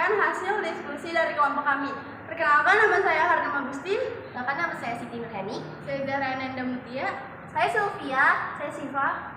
membacakan hasil diskusi dari kelompok kami. Perkenalkan, nama saya Harna Magusti. Bahkan nama saya Siti Nurhani. Saya Zahra Ananda Mutia. Saya Sylvia. Saya Siva.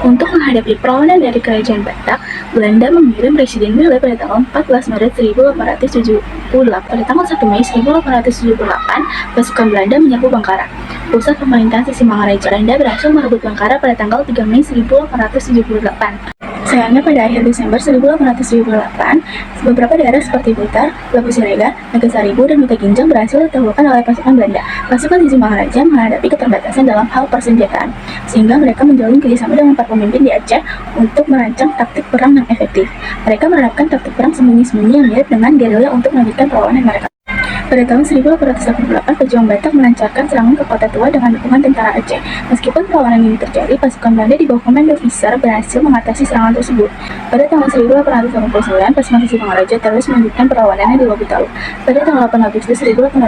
Untuk menghadapi perlawanan dari Kerajaan Batak, Belanda mengirim Presiden Willem pada tanggal 14 Maret 1878. Pada tanggal 1 Mei 1878, pasukan Belanda menyerbu Bangkara. Pusat pemerintahan Sisingamaraja Belanda berhasil merebut Bangkara pada tanggal 3 Mei 1878. Sayangnya pada akhir Desember 1878, beberapa daerah seperti Blitar, Labu Siregar, Nagasaribu, dan Mutaginjang berhasil ditaklukkan oleh pasukan Belanda. Pasukan Sisingamaraja menghadapi keterbatasan dalam hal persenjataan, sehingga mereka menjalin kerjasama dengan para pemimpin di Aceh untuk merancang taktik perang yang efektif. Mereka menerapkan taktik perang sembunyi-sembunyi yang mirip dengan gerilya untuk melanjutkan perlawanan mereka. Pada tahun 1888, pejuang Batak melancarkan serangan ke Kota Tua dengan dukungan tentara Aceh. Meskipun perlawanan ini terjadi, pasukan Belanda di bawah komando Visser berhasil mengatasi serangan tersebut. Pada tahun 1889, pasukan Sisingamaraja terus melanjutkan perlawanannya di Lubuk Talu. Pada tanggal 8 Agustus 1889,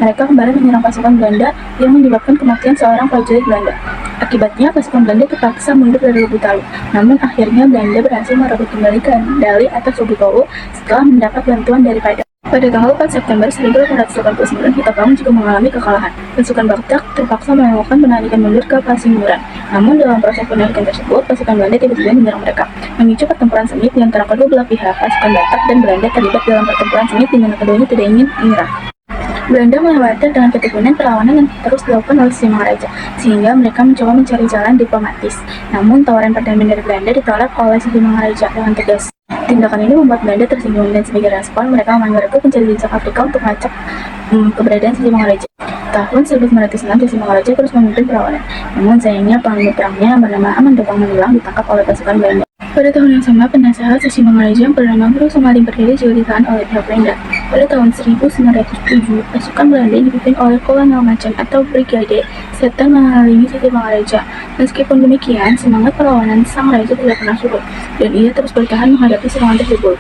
mereka kembali menyerang pasukan Belanda yang menyebabkan kematian seorang prajurit Belanda. Akibatnya, pasukan Belanda terpaksa mundur dari Lubuk Talu. Namun akhirnya Belanda berhasil merebut kembali kendali atas Lubuk Talu setelah mendapat bantuan dari Padang. Pada tanggal 4 September 1889, Hitapang juga mengalami kekalahan. Pasukan Batak terpaksa melakukan penarikan mundur ke Pasimburan. Namun dalam proses penarikan tersebut, pasukan Belanda tiba-tiba menyerang mereka, memicu pertempuran sengit di antara kedua belah pihak. Pasukan Batak dan Belanda terlibat dalam pertempuran sengit di mana keduanya tidak ingin menyerah. Belanda melewati dengan ketekunan perlawanan yang terus dilakukan oleh Sisingamaraja, sehingga mereka mencoba mencari jalan diplomatis. Namun tawaran perdamaian dari Belanda ditolak oleh Sisingamaraja dengan tegas. Tindakan ini membuat Belanda tersinggung dan sebagai respon mereka memanggil pencari jejak Afrika untuk melacak keberadaan Sisingamaraja. Tahun 1906, Sisingamaraja terus memimpin perlawanan. Namun sayangnya panglima perangnya yang bernama Amandopang Manilang ditangkap oleh pasukan Belanda. Pada tahun yang sama, penasehat Sisingamaraja yang bernama Guru Somaling Berdiri juga ditahan oleh pihak Belanda. Pada tahun 1907, pasukan Belanda dipimpin oleh Kolonel Macan atau Brigade Setan menghalangi Sisingamaraja. Meskipun demikian, semangat perlawanan sang raja tidak pernah surut, dan ia terus bertahan menghadapi serangan tersebut.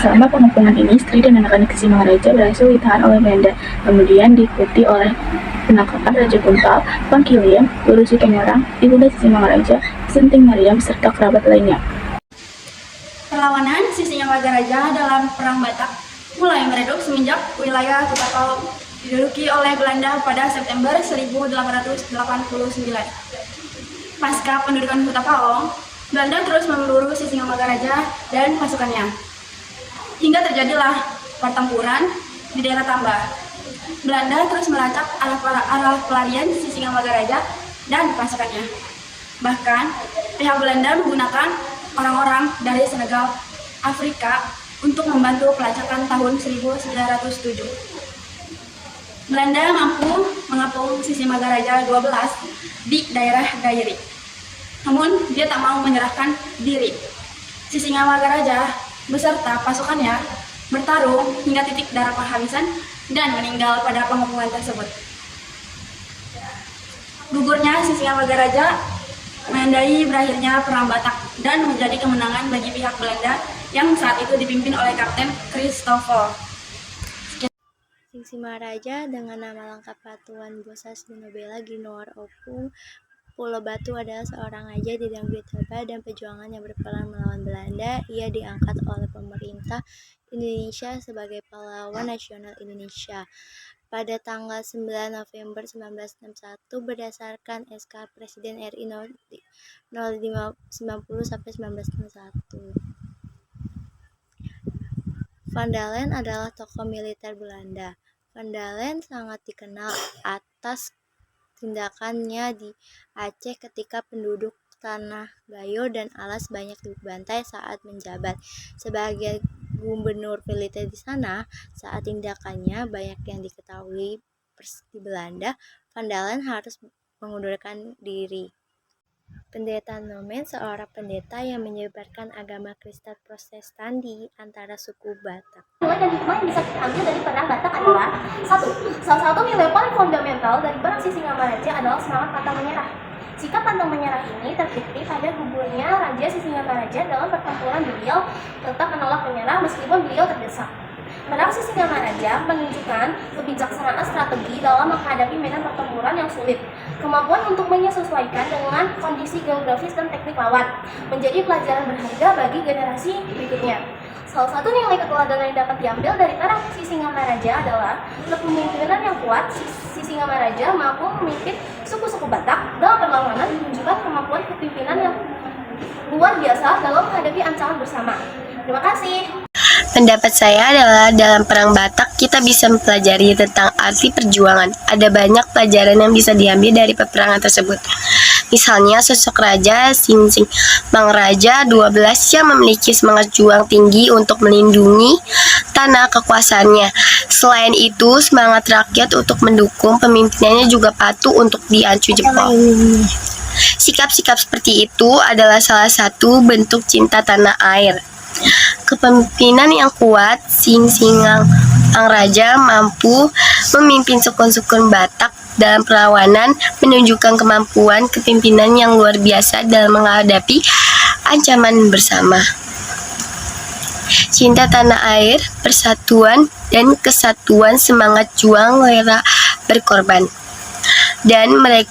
Selama pengepungan ini, istri dan anak-anak Sisingamaraja berhasil ditahan oleh Belanda, kemudian diikuti oleh penangkapan Raja Kuntal, Pangkiliam, Guru Sitomorang, Ibunda Sisingamaraja, Senting Mariam, serta kerabat lainnya. Perlawanan Sisingamaraja dalam Perang Batak mulai meredup semenjak wilayah Kutapao diduduki oleh Belanda pada September 1889. Pasca pendudukan Kutapao, Belanda terus memburu Sisingamaraja dan pasukannya, hingga terjadilah pertempuran di daerah Tambah. Belanda terus melacak arah pelarian Sisingamaraja dan pasukannya. Bahkan, pihak Belanda menggunakan orang-orang dari Senegal, Afrika untuk membantu pelacakan tahun 1907. Belanda mampu mengepung Sisingamaraja 12 di daerah Dairi. Namun, dia tak mau menyerahkan diri. Sisingamaraja beserta pasukannya bertarung hingga titik darah penghabisan dan meninggal pada pengepungan tersebut. Gugurnya Sisingamaraja menandai berakhirnya Perang Batak dan menjadi kemenangan bagi pihak Belanda yang saat itu dipimpin oleh Kapten Christopher. Sisingamaraja dengan nama lengkap Patuan Bosas Dinobela Ginoor Opung Pulau Batu adalah seorang raja di negeri Toba dan perjuangan yang berperan melawan Belanda. Ia diangkat oleh pemerintah Indonesia sebagai pahlawan nasional Indonesia pada tanggal 9 November 1961 berdasarkan SK Presiden RI 0590-1961. Van Dalen adalah tokoh militer Belanda. Van Dalen sangat dikenal atas tindakannya di Aceh ketika penduduk Tanah Gayo dan Alas banyak dibantai saat menjabat sebagai gubernur militer di sana. Saat tindakannya banyak yang diketahui di Belanda, Van Dalen harus mengundurkan diri. Pendeta Nomen, seorang pendeta yang menyebarkan agama Kristen Protestan di antara suku Batak. Dan hikmah yang bisa kita ambil dari Perang Batak adalah 1. Salah satu nilai paling fundamental dari Perang Sisingamaraja adalah semangat pantang menyerah. Sikap pantang menyerah ini terbukti pada gugurnya Raja Sisingamaraja dalam pertempuran. Beliau tetap menolak menyerah meskipun beliau terdesak. Perang Sisingamaraja menunjukkan kebijaksanaan strategi dalam menghadapi medan pertempuran yang sulit. Kemampuan untuk menyesuaikan dengan kondisi geografis dan teknik lawan menjadi pelajaran berharga bagi generasi berikutnya. Salah satu nilai keteladanan yang dapat diambil dari para Sisingamaraja adalah kepemimpinan yang kuat. Sisingamaraja mampu memimpin suku-suku Batak dalam perlawanan, menunjukkan kemampuan kepemimpinan yang luar biasa dalam menghadapi ancaman bersama. Terima kasih. Pendapat saya adalah dalam Perang Batak kita bisa mempelajari tentang arti perjuangan. Ada banyak pelajaran yang bisa diambil dari peperangan tersebut. Misalnya sosok Raja Sinsing Mangraja 12 yang memiliki semangat juang tinggi untuk melindungi tanah kekuasaannya. Selain itu, semangat rakyat untuk mendukung pemimpinannya juga patuh untuk diacu jempol. Sikap-sikap seperti itu adalah salah satu bentuk cinta tanah air. Kepemimpinan yang kuat, Sisingang Raja mampu memimpin sukun-sukun Batak dalam perlawanan, menunjukkan kemampuan kepemimpinan yang luar biasa dalam menghadapi ancaman bersama. Cinta tanah air, persatuan, dan kesatuan, semangat juang rela berkorban. Dan mereka